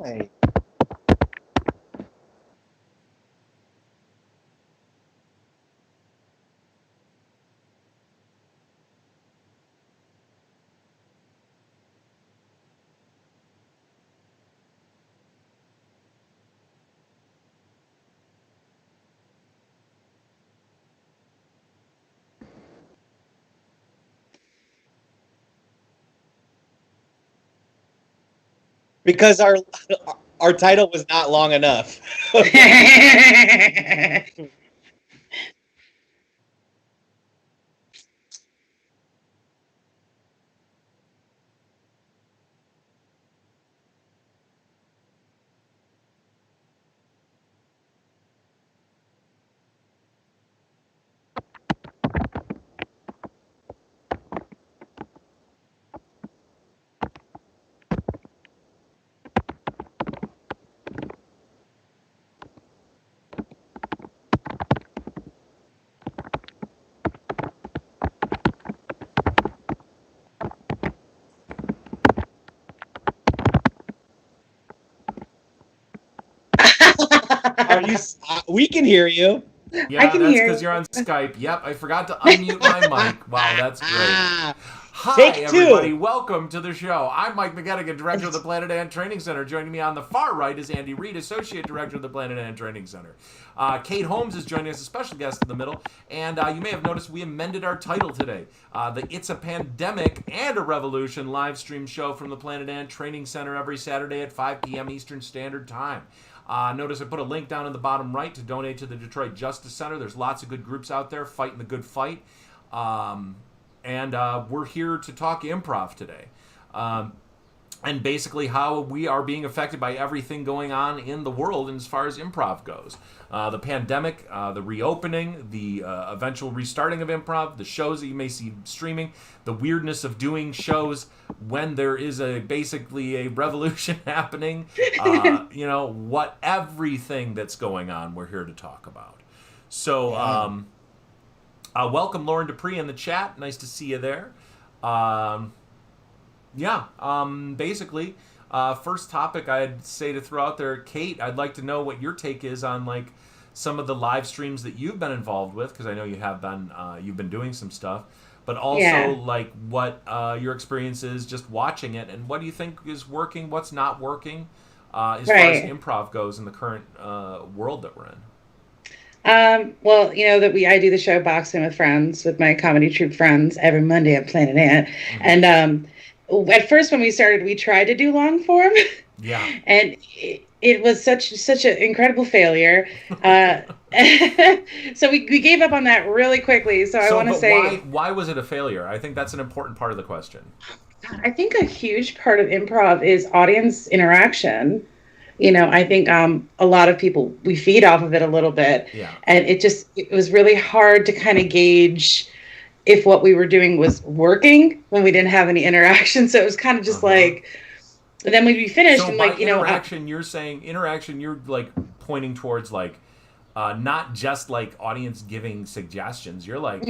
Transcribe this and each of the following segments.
Right. Because our title was not long enough. Are you? We can hear you. I Yeah, can that's hear. because you're on Skype. Yep, I forgot to unmute my mic. Wow, that's great. Hi, Take everybody. two. Welcome to the show. I'm Mike McGettigan, Director of the Planet Ant Training Center. Joining me on the far right is Andy Reid, Associate Director of the Planet Ant Training Center. Kate Holmes is joining us, a special guest in the middle. And you may have noticed we amended our title today. The It's a Pandemic and a Revolution live stream show from the Planet Ant Training Center every Saturday at 5 p.m. Eastern Standard Time. Notice I put a link down in the bottom right to donate to the Detroit Justice Center. There's lots of good groups out there fighting the good fight. And we're here to talk improv today. And basically how we are being affected by everything going on in the world as far as improv goes. The pandemic, the reopening, the eventual restarting of improv, the shows that you may see streaming, the weirdness of doing shows when there is basically a revolution happening, everything that's going on, we're here to talk about. So, welcome Lauren Dupree in the chat. Nice to see you there. Basically, first topic I'd say to throw out there, Kate, I'd like to know what your take is on like some of the live streams that you've been involved with, because I know you have been, you've been doing some stuff, but also like what your experience is just watching it, and what do you think is working, what's not working, as far as improv goes in the current world that we're in. Well, you know that I do the show Boxing with Friends with my comedy troupe friends every Monday at Planet Ant, and at first when we started, we tried to do long form, and it was such an incredible failure. So we gave up on that really quickly. So I want to say, why was it a failure? I think that's an important part of the question. I think a huge part of improv is audience interaction. You know, I think a lot of people, we feed off of it a little bit. Yeah. And it was really hard to kind of gauge if what we were doing was working when we didn't have any interaction. So it was kind of just like, and then we'd be finished so and like, interaction, you're saying interaction, you're like pointing towards like, not just like audience giving suggestions. You're like,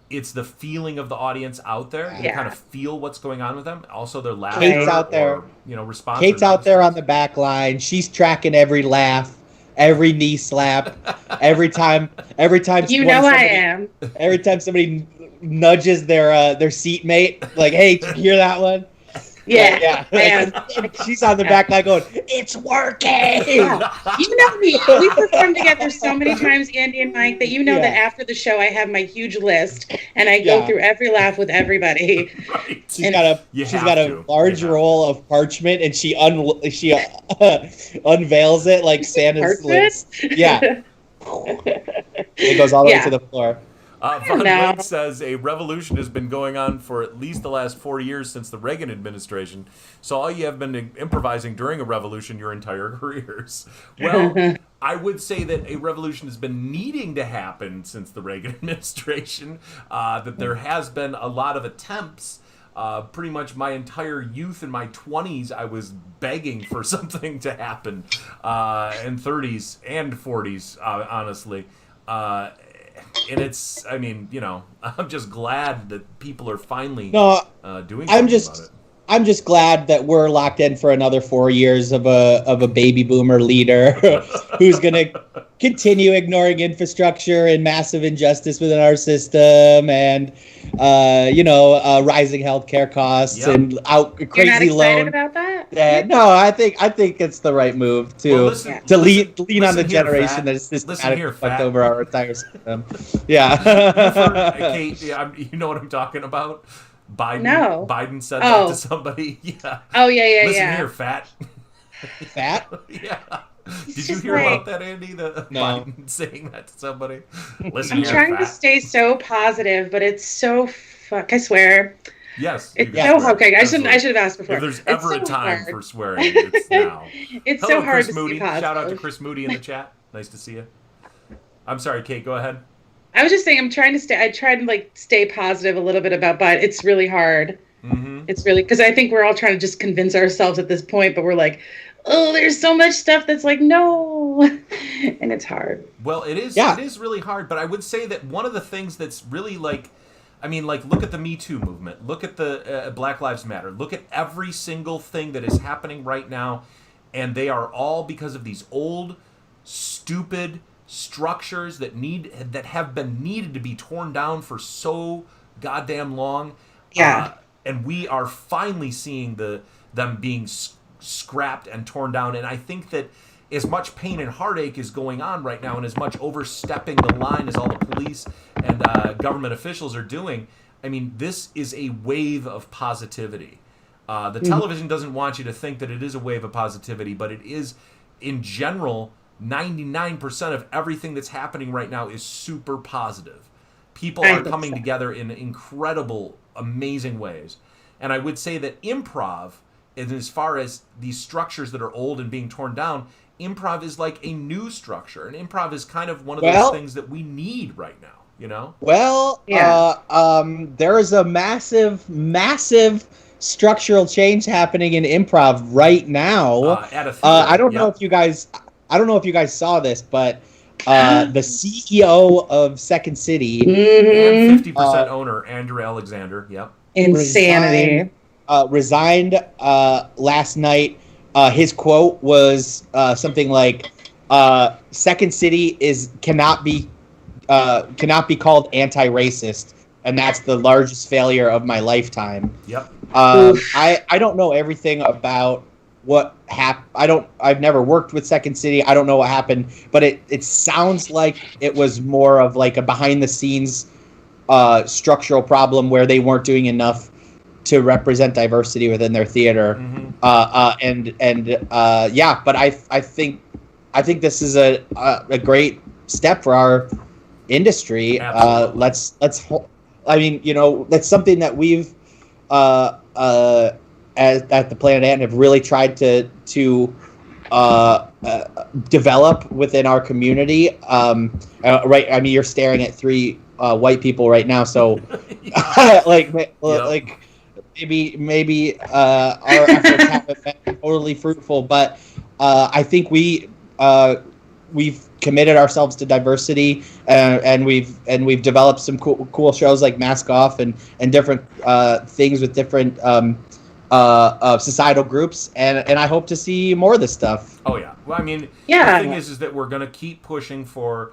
it's the feeling of the audience out there. You kind of feel what's going on with them. Also, they're laughing. Kate's out there. Response. Kate's out there on the back line. She's tracking every laugh, every knee slap, every time. Every time somebody nudges their seatmate, like, "Hey, did you hear that one?" Yeah. She's on the back line going, "It's working." You know me. We performed together so many times, Andy and Mike, that that after the show I have my huge list and I go through every laugh with everybody. Right. She's got a large roll of parchment, and she unveils it like Santa's list. Yeah. It goes all the way to the floor. Von Blake says a revolution has been going on for at least the last 4 years since the Reagan administration. So all you have been improvising during a revolution your entire careers. Well, I would say that a revolution has been needing to happen since the Reagan administration. That there has been a lot of attempts. Pretty much my entire youth in my 20s, I was begging for something to happen. In 30s and 40s, honestly. And it's, I mean, I'm just glad that people are finally doing something about it. I'm just glad that we're locked in for another 4 years of a baby boomer leader who's going to continue ignoring infrastructure and massive injustice within our system, and rising healthcare costs and You're not crazy excited loan. about that? Yeah, no, I think it's the right move to lean on the generation that is systematically fucked over our entire system. Yeah. Kate, you know what I'm talking about? Biden. No. Biden said that to somebody. Yeah. Oh yeah. Listen here, fat. Fat? Yeah. He's Did you hear about that, Andy? No. Biden saying that to somebody. Listen I'm here, trying fat. to stay so positive, but it's so I swear. Yes. It's so hard. Okay, I should have asked before. If there's It's ever so a time hard. for swearing, it's now. It's Hello, so hard Chris to Moody. stay positive. Shout out to Chris Moody in the chat. Nice to see you. I'm sorry, Kate. Go ahead. I was just saying, I'm trying to stay. I try to stay positive a little bit about, but it's really hard. Mm-hmm. It's really because I think we're all trying to just convince ourselves at this point, but we're like, oh, there's so much stuff that's like no, and it's hard. Well, it is. Yeah. It is really hard. But I would say that one of the things that's really look at the Me Too movement. Look at the Black Lives Matter. Look at every single thing that is happening right now, and they are all because of these old, stupid structures that have been needed to be torn down for so goddamn long. Yeah. And we are finally seeing them being scrapped and torn down. And I think that as much pain and heartache is going on right now, and as much overstepping the line as all the police and government officials are doing, I mean, this is a wave of positivity. The television doesn't want you to think that it is a wave of positivity, but it is, in general, 99% of everything that's happening right now is super positive. People are coming together in incredible, amazing ways. And I would say that improv, as far as these structures that are old and being torn down, improv is like a new structure. And improv is kind of one of those things that we need right now, you know? Well, there is a massive structural change happening in improv right now. At a theater, I don't know if you guys saw this, but the CEO of Second City and 50% owner, Andrew Alexander, yep. Insanity. Resigned last night. His quote was something like, "Second City cannot be called anti-racist, and that's the largest failure of my lifetime." Yep. I don't know everything about what happened. I've never worked with Second City. I don't know what happened, but it sounds like it was more of like a behind the scenes structural problem where they weren't doing enough to represent diversity within their theater. Mm-hmm. But I think this is a great step for our industry. I mean, that's something that we've at the Planet Ant have really tried to develop within our community. Right? I mean, you're staring at three white people right now, so maybe our efforts haven't been totally fruitful, but I think we've committed ourselves to diversity, and we've developed some cool shows like Mask Off and different things with different societal groups, and I hope to see more of this stuff. Oh yeah. Well, I mean, the thing is that we're going to keep pushing for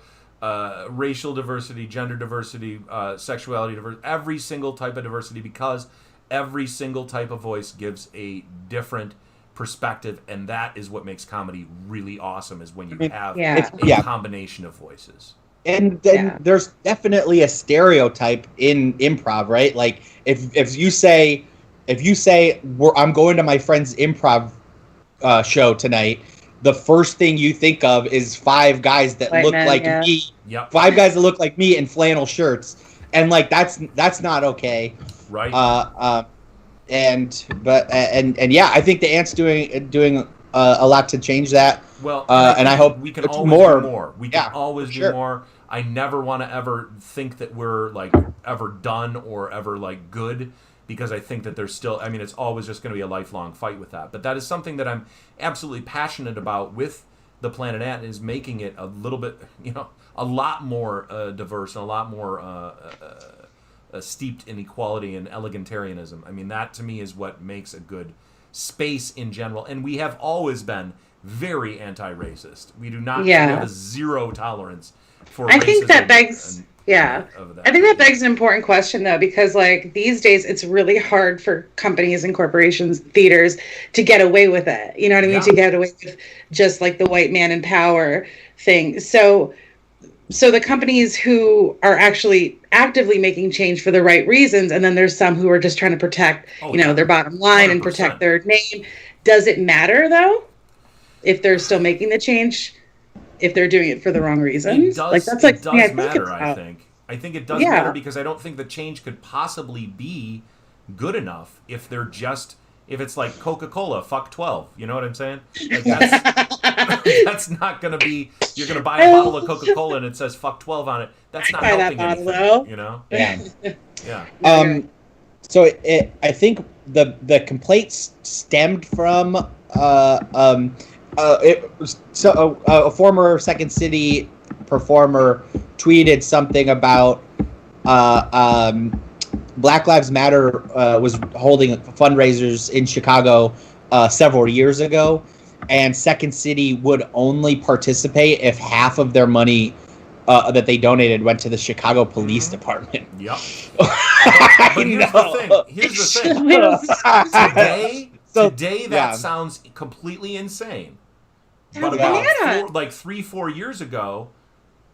racial diversity, gender diversity, sexuality diversity, every single type of diversity, because every single type of voice gives a different perspective, and that is what makes comedy really awesome, is when you have a combination of voices. And then there's definitely a stereotype in improv, right? Like if you say I'm going to my friend's improv show tonight, the first thing you think of is five guys that look like me. Yep. 5 guys that look like me in flannel shirts, and like that's not okay. Right. I think the Ant's doing a lot to change that. Well, and I hope we can always do more. We can always do more. I never want to ever think that we're like ever done or ever like good, because I think that there's still, I mean, it's always just going to be a lifelong fight with that. But that is something that I'm absolutely passionate about with the Planet Ant, is making it a little bit, a lot more diverse and a lot more steeped in equality and egalitarianism. I mean, that to me is what makes a good space in general. And we have always been very anti-racist. We do not we have a zero tolerance for racism. I think that begs I think that begs an important question though, because like these days it's really hard for companies and corporations, theaters to get away with it. You know what I mean? To get away with just like the white man in power thing. So the companies who are actually actively making change for the right reasons, and then there's some who are just trying to protect, their bottom line 100%. And protect their name. Does it matter though, if they're still making the change, if they're doing it for the wrong reasons? It does matter. I think it does matter because I don't think the change could possibly be good enough if it's like Coca-Cola, fuck 12. You know what I'm saying? Like that's not going to be, you're going to buy a bottle of Coca-Cola and it says fuck 12 on it. That's not helping anything, though. You know? Yeah. So I think the complaints stemmed from a former Second City performer tweeted something about Black Lives Matter was holding fundraisers in Chicago several years ago, and Second City would only participate if half of their money that they donated went to the Chicago Police Department. Yep. But here's the thing. Today that sounds completely insane. But about 3-4 years ago,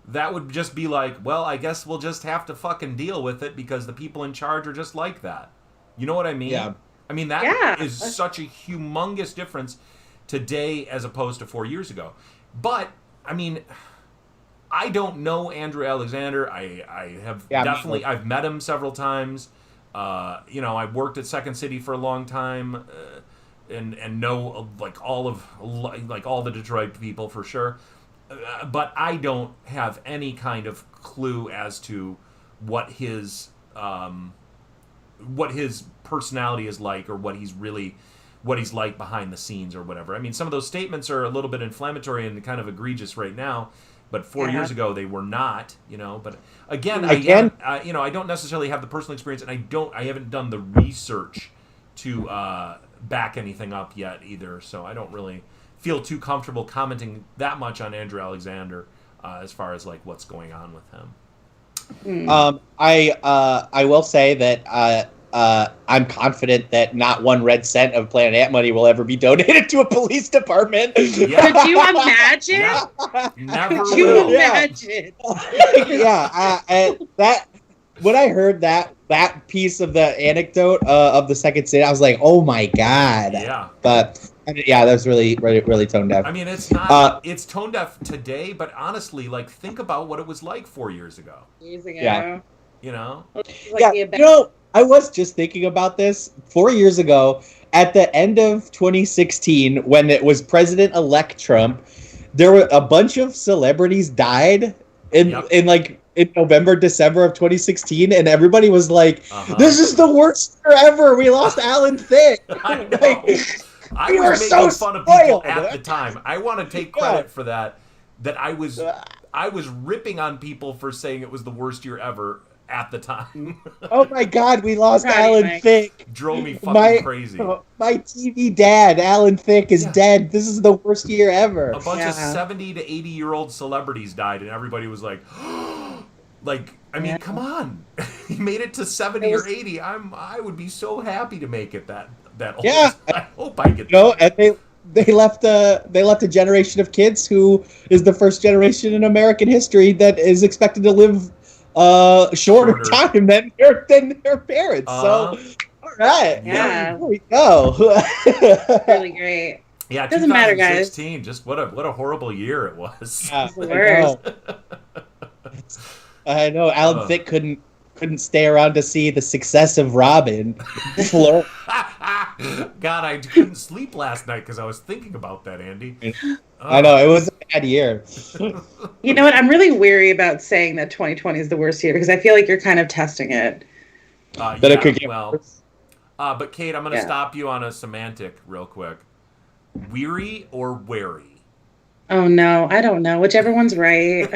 that would just be like, well, I guess we'll just have to fucking deal with it because the people in charge are just like that. You know what I mean? Yeah. I mean, that is such a humongous difference today as opposed to 4 years ago. But, I mean, I don't know Andrew Alexander. I have definitely, I've met him several times. I worked at Second City for a long time and know all the Detroit people for sure. But I don't have any kind of clue as to what his personality is like, or what he's like behind the scenes or whatever. I mean, some of those statements are a little bit inflammatory and kind of egregious right now, but 4 years ago they were not. But again, I don't necessarily have the personal experience, and I haven't done the research to back anything up yet either. So I don't really feel too comfortable commenting that much on Andrew Alexander as far as like what's going on with him. I will say that I'm confident that not 1 red cent of Planet Ant money will ever be donated to a police department. Yeah. Could you imagine? Never Could you imagine? When I heard that piece of the anecdote of the Second City, I was like, oh my god. Yeah. But that was really, really, really tone deaf. I mean, it's not. It's tone deaf today, but honestly, like, think about what it was like 4 years ago. Yeah. I I was just thinking about this 4 years ago. At the end of 2016, when it was President-elect Trump, there were a bunch of celebrities died in November, December of 2016, and everybody was like, "This is the worst year ever. We lost Alan Thicke." I know. I was making fun of people at the time. I want to take credit for that. That I was ripping on people for saying it was the worst year ever at the time. Oh my God, we lost Alan Thicke. Drove me fucking crazy. My TV dad, Alan Thicke, is dead. This is the worst year ever. A bunch of 70 to 80-year-old celebrities died, and everybody was like, come on. He made it to 70 or 80. I would be so happy to make it that old. Yeah. I hope I get that. And they left a generation of kids who is the first generation in American history that is expected to live shorter time than their parents. So, all right, there we go. Really great. Yeah, doesn't matter, guys. Just what a horrible year it was. Yeah, I know. Alan Thicke couldn't stay around to see the success of Robin. God, I couldn't sleep last night because I was thinking about that, Andy. I know, it was a bad year. You know what? I'm really weary about saying that 2020 is the worst year because I feel like you're kind of testing it. It could get worse. But Kate, I'm going to stop you on a semantic real quick. Weary or wary? Oh no, I don't know. Whichever one's right.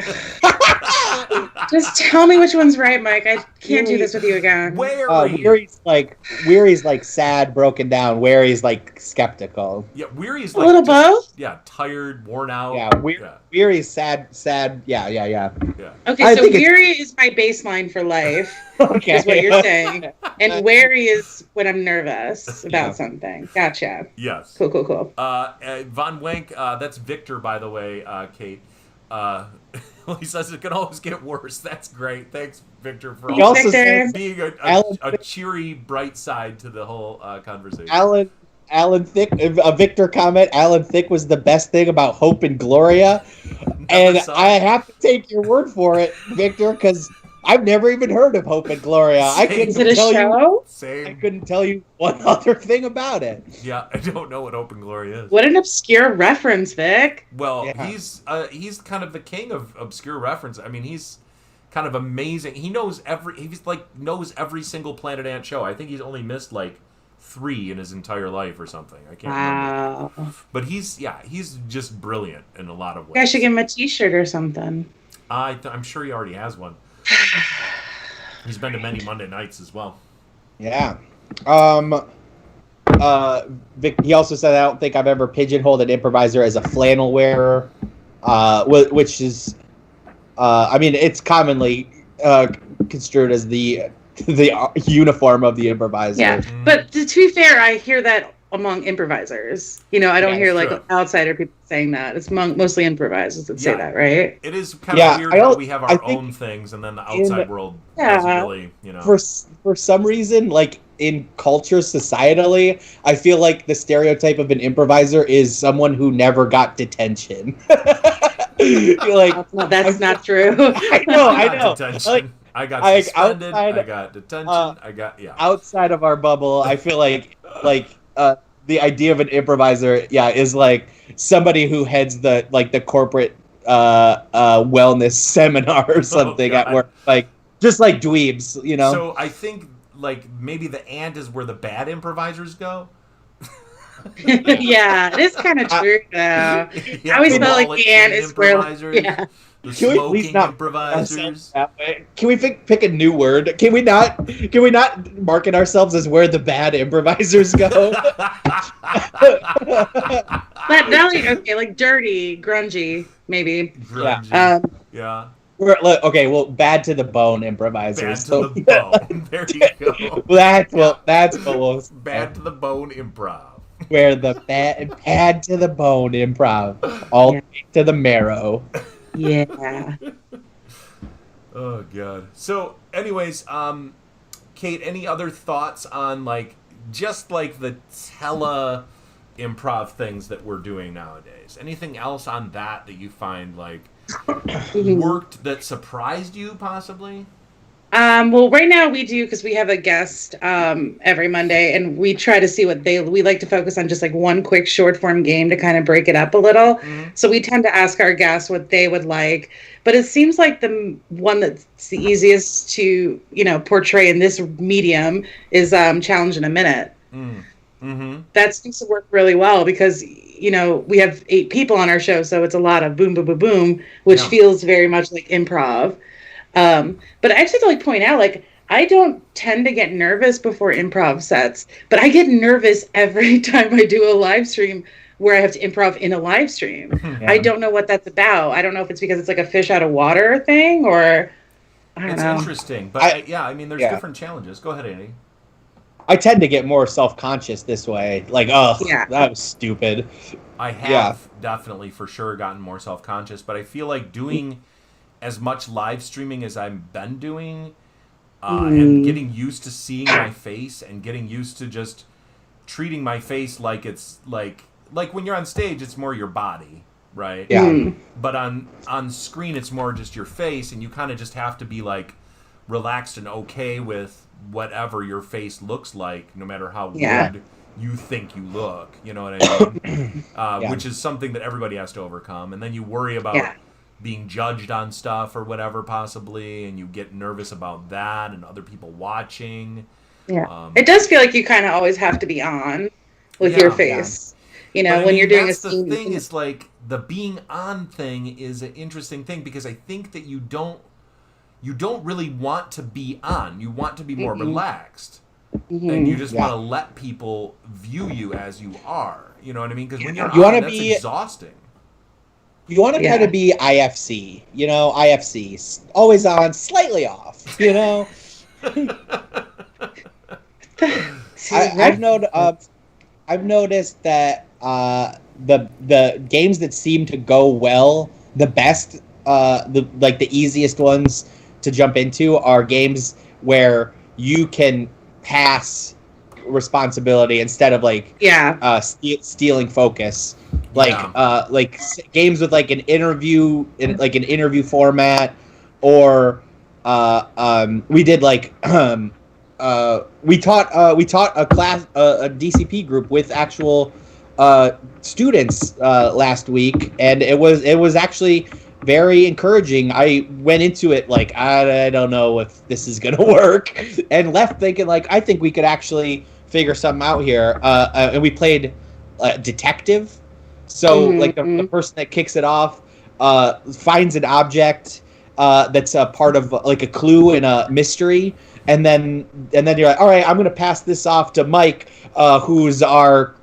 Just tell me which one's right, Mike. I can't do this with you again. Weary's like sad, broken down. Weary's like skeptical. Yeah, Weary's A like little both? Yeah, tired, worn out. Yeah, Weary's sad. Yeah. Yeah. Okay, I so think it's- weary is my baseline for life, Okay. is what you're saying. And wary is when I'm nervous about something. Gotcha. Yes. Cool. Von Wenk, that's Victor, by the way, Kate. He says it can always get worse. That's great. Thanks, Victor, for He also Victor. says being Alan- a cheery, bright side to the whole conversation. Alan Thicke, a Victor comment. Alan Thicke was the best thing about Hope and Gloria, and saw I it. have to take your word for it, Victor, because I've never even heard of Hope and Gloria. I Same. Is it a couldn't tell you. show? Same. I couldn't tell you one other thing about it. Yeah, I don't know what Open Glory is. What an obscure reference, Vic. Well, Yeah. he's kind of the king of obscure reference. I mean, he's kind of amazing. He knows knows every single Planet Ant show. I think he's only missed like 3 in his entire life or something. I can't remember. Wow. But he's just brilliant in a lot of ways. I should give him a T-shirt or something. I'm sure he already has one. He's been to many Monday nights as well. Yeah. Vic, he also said, I don't think I've ever pigeonholed an improviser as a flannel wearer, which is, I mean, it's commonly construed as the uniform of the improviser. Yeah, but to be fair, I hear that among improvisers. You know, I don't Yeah, hear like sure. outsider people saying that. It's mostly improvisers that say Yeah. that, right? It is kind Yeah, of weird I how al- we have I our think own things, and then the outside world Yeah. doesn't really, For some reason, like in culture, societally, I feel like the stereotype of an improviser is someone who never got detention. You're like, That's not true. I know. Detention. Like, I got like, suspended. outside- I got detention. I got outside of our bubble, I feel like the idea of an improviser, is like somebody who heads the corporate wellness seminar or something at God. work, like just like dweebs, you know. So I think like maybe the ant is where the bad improvisers go. Yeah, it is kind of true though. Yeah, I always the felt like mullet the ant king is where, improvisers, yeah. the Can we please smoking not improvisers. that way? Can we pick a new word? Can we not market ourselves as where the bad improvisers go? But not like dirty, grungy, maybe. Grungy. Yeah. Okay, well, bad to the bone Bad improvisers. to the bone. There you go. That's what we'll say. Bad to the bone improv. Where the bad to the bone improv, all the way to the marrow. Yeah. Oh god. So, anyways, Kate, any other thoughts on like just like the tele improv things that we're doing nowadays? Anything else on that you find like worked that surprised you possibly? Well, right now we do, because we have a guest every Monday, and we try to see we like to focus on just like one quick short form game to kind of break it up a little. Mm-hmm. So we tend to ask our guests what they would like, but it seems like the one that's the easiest to, portray in this medium is Challenge in a Minute. Mm-hmm. That seems to work really well because, we have 8 people on our show, so it's a lot of boom, boom, boom, boom, which feels very much like improv. But I actually have to point out, I don't tend to get nervous before improv sets, but I get nervous every time I do a live stream where I have to improv in a live stream. Yeah. I don't know what that's about. I don't know if it's because it's like a fish out of water thing, or I don't It's know. interesting, but there's different challenges. Go ahead, Andy. I tend to get more self-conscious this way. Like, that was stupid. I have definitely for sure gotten more self-conscious, but I feel like doing as much live streaming as I've been doing and getting used to seeing my face and getting used to just treating my face like it's like when you're on stage, it's more your body, right? Yeah. But on screen, it's more just your face, and you kind of just have to be like relaxed and okay with whatever your face looks like, no matter how good you think you look. You know what I mean? Which is something that everybody has to overcome, and then you worry about being judged on stuff or whatever possibly, and you get nervous about that and other people watching. Yeah. It does feel like you kind of always have to be on with your face. But, when you're doing that's a scene. the thing is like the being on thing is an interesting thing because I think that you don't you don't really want to be on. You want to be more relaxed. Mm-hmm. And you just Yeah. want to let people view you as you are. You know what I mean? Because when you're You on, wanna that's be- exhausting. You want to Yeah. kind of be IFC, IFC, always on, slightly off, I've noticed that the games that seem to go well the best, the easiest ones to jump into are games where you can pass responsibility instead of stealing focus, games with like an interview in like an interview format, or we did we taught a class, a DCP group with actual students last week, and it was actually very encouraging. I went into it like I don't know if this is gonna work, and left thinking like I think we could actually figure something out here. And we played detective, so the person that kicks it off finds an object that's a part of like a clue in a mystery. And then you're like, all right, I'm gonna pass this off to Mike, who's our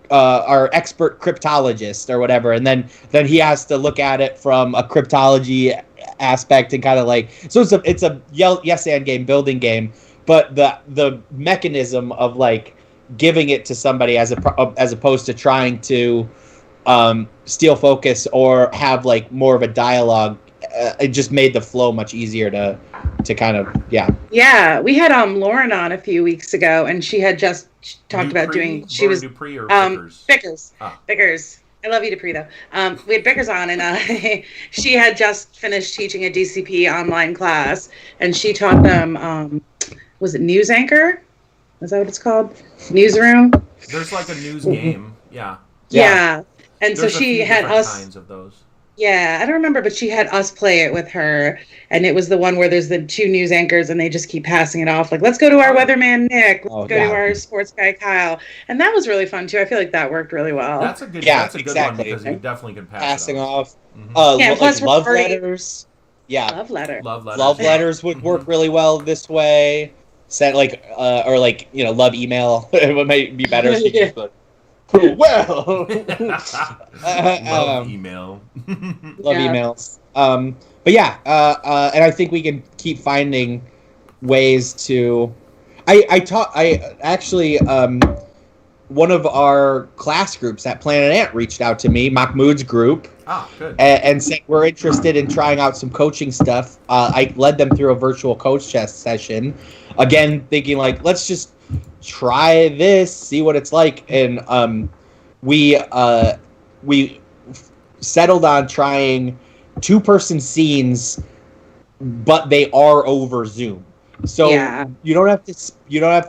expert cryptologist or whatever, and then he has to look at it from a cryptology aspect and kind of like, so it's a yes and game, building game, but the mechanism of like giving it to somebody as opposed to trying to steal focus or have like more of a dialogue, it just made the flow much easier to kind of we had Lauren on a few weeks ago, and she had just talked about doing, she was Dupree or Vickers? Vickers. Vickers. I love you, Dupree, though. We had Vickers on, and she had just finished teaching a DCP online class, and she taught them, was it News Anchor? Is that what it's called? Newsroom? There's like a news game, yeah. And There's so she had us kinds of those. Yeah, I don't remember, but she had us play it with her, and it was the one where there's the two news anchors, and they just keep passing it off, like, let's go to our weatherman Nick, let's go to our sports guy Kyle, and that was really fun too. I feel like that worked really well. That's a good one, because you definitely can passing off. Plus love letters. Love letters would work really well this way. Sent or love email. It might be better. So you just put, well, love email. Love emails. But yeah, and I think we can keep finding ways to. I actually one of our class groups at Planet Ant reached out to me, Mahmoud's group. Good. And said we're interested in trying out some coaching stuff. I led them through a virtual coach test session. Again, thinking like, let's just try this, see what it's like. And we settled on trying 2-person scenes, but they are over Zoom. So you don't have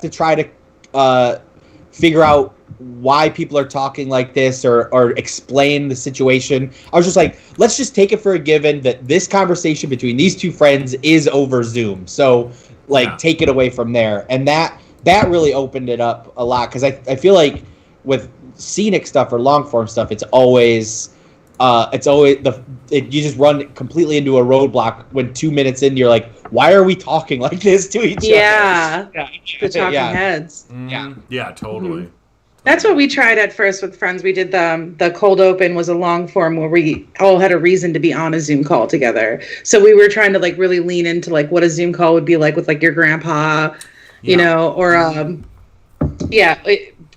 to try to figure out why people are talking like this or explain the situation. I was just like, let's just take it for a given that this conversation between these two friends is over Zoom. So take it away from there. And that really opened it up a lot, because I feel like with scenic stuff or long form stuff, it's always you just run completely into a roadblock when 2 minutes in you're like, why are we talking like this to each other? The talking heads. Yeah, totally. That's what we tried at first with friends. We did the cold open was a long form where we all had a reason to be on a Zoom call together. So we were trying to really lean into what a Zoom call would be like with your grandpa, you know, or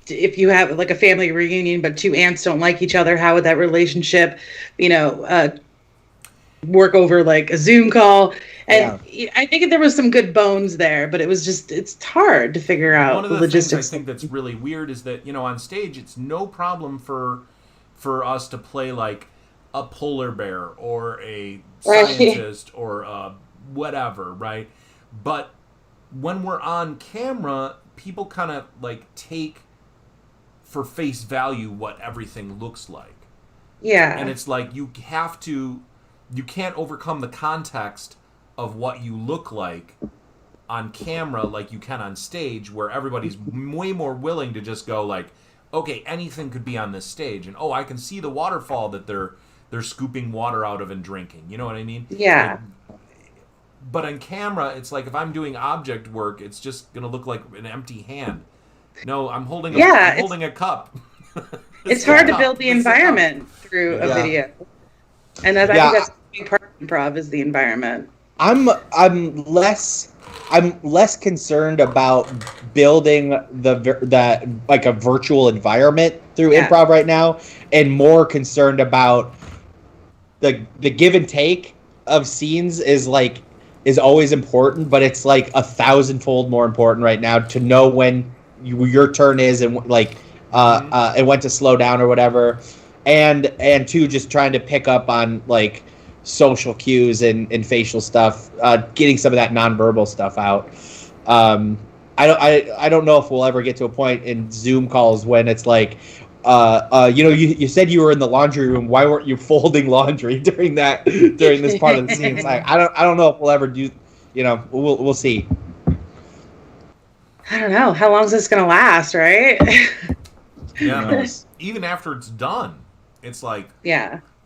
if you have a family reunion but two aunts don't like each other, how would that relationship, work over a Zoom call? And I think there was some good bones there, but it was it's hard to figure out one of the logistics. things I think that's really weird is that, on stage, it's no problem for us to play a polar bear or a scientist or whatever, right? But when we're on camera, people kind of take for face value what everything looks like. Yeah. And it's you can't overcome the context of what you look like on camera like you can on stage, where everybody's way more willing to just go okay, anything could be on this stage, and I can see the waterfall that they're scooping water out of and drinking. You know what I mean? Yeah. But on camera, it's like if I'm doing object work, it's just gonna look like an empty hand. No, I'm holding I'm holding a cup. It's hard to build the environment through a video, and I think that's a big part of improv is the environment. I'm less concerned about building the like a virtual environment through improv right now, and more concerned about the give and take of scenes is always important, but it's like 1,000-fold more important right now to know when your turn is and and when to slow down or whatever, and two, just trying to pick up on like social cues and facial stuff, getting some of that nonverbal stuff out. I don't know if we'll ever get to a point in Zoom calls when it's like, you said you were in the laundry room. Why weren't you folding laundry during this part of the scene? It's like I don't know if we'll ever do. We'll see. I don't know. How long is this gonna last, right? Yeah. Even after it's done, it's like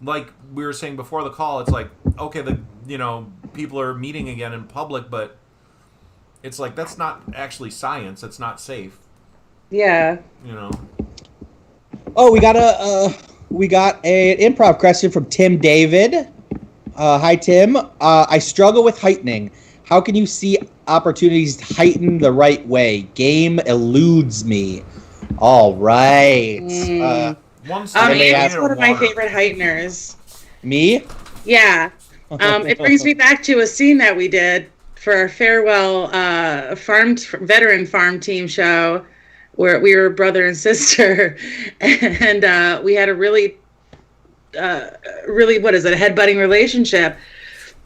like we were saying before the call, it's like, okay, people are meeting again in public, but it's like that's not actually science. It's not safe. Yeah. Oh, we got an improv question from Tim David. Hi, Tim. I struggle with heightening. How can you see opportunities to heighten the right way? Game eludes me. All right. Andy's one of my favorite heighteners. Me? Yeah. It brings me back to a scene that we did for our farewell veteran farm team show, where we were brother and sister, and we had a really, what is it, a headbutting relationship.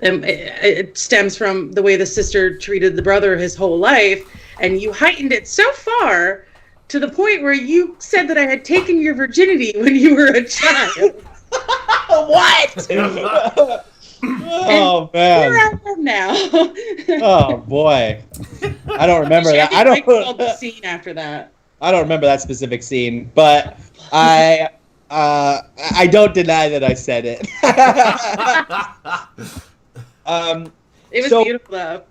It stems from the way the sister treated the brother his whole life, and you heightened it so far to the point where you said that I had taken your virginity when you were a child. What? Oh man! Here I am now. Oh boy! I don't remember that. I don't. Called the scene after that. I don't remember that specific scene, but I don't deny that I said it. It was beautiful though.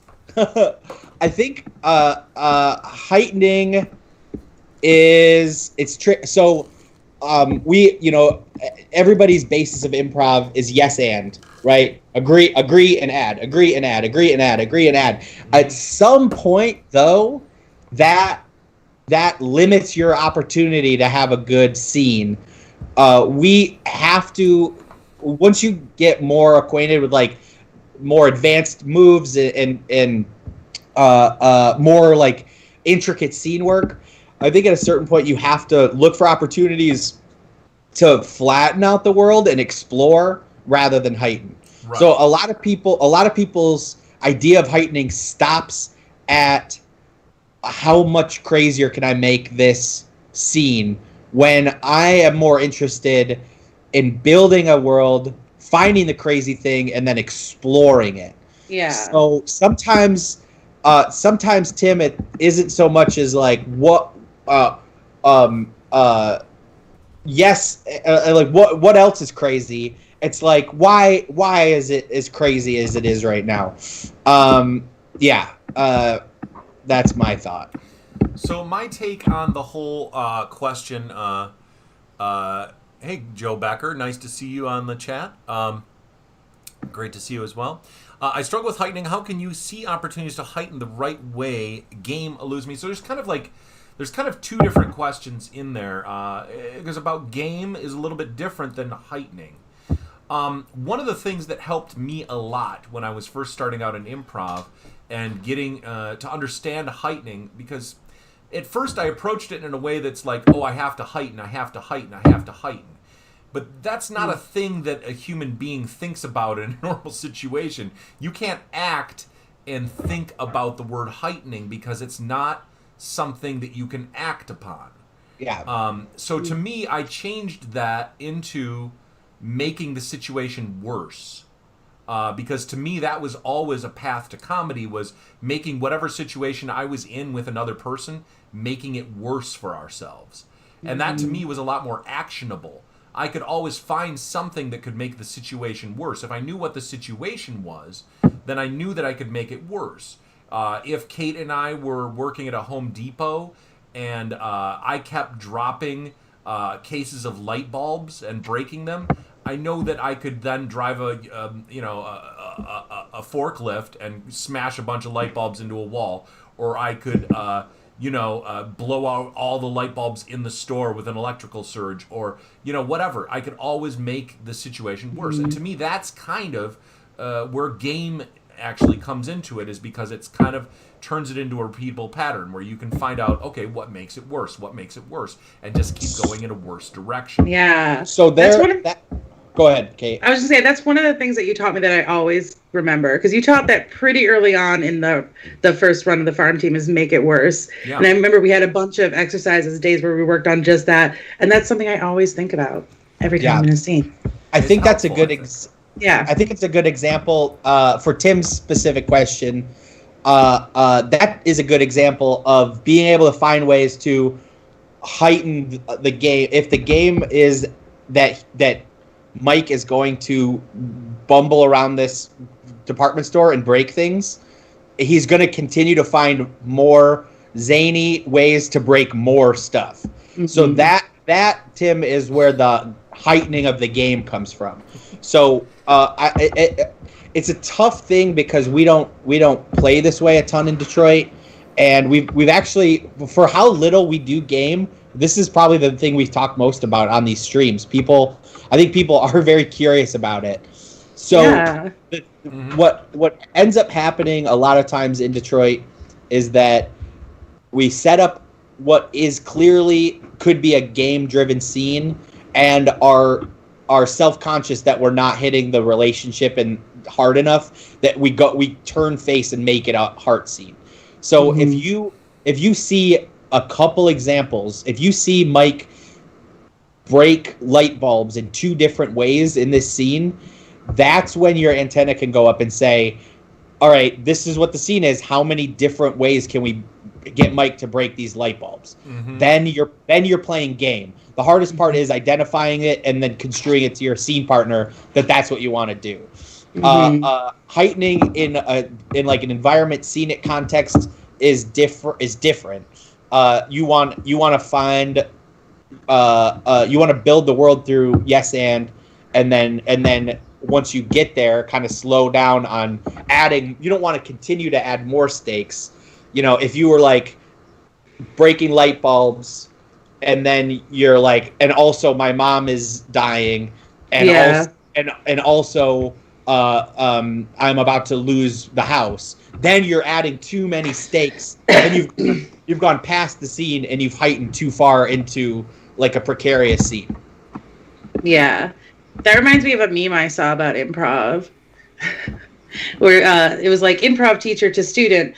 I think heightening is so everybody's basis of improv is yes and, right? Agree and add, agree and add, agree and add, agree and add. At some point though, that limits your opportunity to have a good scene. We have to, once you get more acquainted with like more advanced moves and more like intricate scene work, I think at a certain point you have to look for opportunities to flatten out the world and explore rather than heighten. Right. So a lot of people's idea of heightening stops at how much crazier can I make this scene, when I am more interested in building a world, finding the crazy thing, and then exploring it. Yeah. So sometimes Tim, it isn't so much as like what what else is crazy? It's like why is it as crazy as it is right now? That's my thought. So my take on the whole question, hey Joe Becker, nice to see you on the chat. Great to see you as well. I struggle with heightening. How can you see opportunities to heighten the right way? Game eludes me. So there's kind of two different questions in there, because about game is a little bit different than heightening. One of the things that helped me a lot when I was first starting out in improv and getting to understand heightening, because at first I approached it in a way that's like, oh, I have to heighten, I have to heighten, I have to heighten. But that's not a thing that a human being thinks about in a normal situation. You can't act and think about the word heightening because it's not something that you can act upon. Yeah. So to me, I changed that into making the situation worse. Because to me, that was always a path to comedy, was making whatever situation I was in with another person, making it worse for ourselves. And that to me was a lot more actionable. I could always find something that could make the situation worse. If I knew what the situation was, then I knew that I could make it worse. If Kate and I were working at a Home Depot and I kept dropping cases of light bulbs and breaking them, I know that I could then drive a forklift and smash a bunch of light bulbs into a wall, or I could blow out all the light bulbs in the store with an electrical surge, or whatever. I could always make the situation worse. And to me, that's kind of where game actually comes into it, is because it's kind of turns it into a repeatable pattern where you can find out, okay, what makes it worse, and just keep going in a worse direction. Yeah. So go ahead, Kate. I was just saying that's one of the things that you taught me that I always remember, because you taught that pretty early on in the first run of the farm team, is make it worse. Yeah. And I remember we had a bunch of exercises, days where we worked on just that, and that's something I always think about every time I'm in a scene. I think that's a good I think it's a good example for Tim's specific question. That is a good example of being able to find ways to heighten the game. If the game is that Mike is going to bumble around this department store and break things, he's going to continue to find more zany ways to break more stuff. Mm-hmm. So that Tim is where the heightening of the game comes from. So it's a tough thing because we don't play this way a ton in Detroit, and we've actually, for how little we do game, this is probably the thing we've talked most about on these streams. I think people are very curious about it. So what ends up happening a lot of times in Detroit is that we set up what is clearly could be a game-driven scene, and are self-conscious that we're not hitting the relationship and hard enough that we turn face and make it a heart scene. So if you see a couple examples, if you see Mike break light bulbs in two different ways in this scene, that's when your antenna can go up and say, all right, this is what the scene is. How many different ways can we get Mike to break these light bulbs? Mm-hmm. Then you're playing game. The hardest part is identifying it and then construing it to your scene partner that that's what you want to do. Mm-hmm. Heightening in like an environment scenic context is different. You want to find you want to build the world through yes and then once you get there, kind of slow down on adding. You don't want to continue to add more stakes. If you were like breaking light bulbs, and then you're like, and also my mom is dying, and also I'm about to lose the house. Then you're adding too many stakes, and you've gone past the scene and you've heightened too far into like a precarious scene. Yeah, that reminds me of a meme I saw about improv, where it was like improv teacher to student.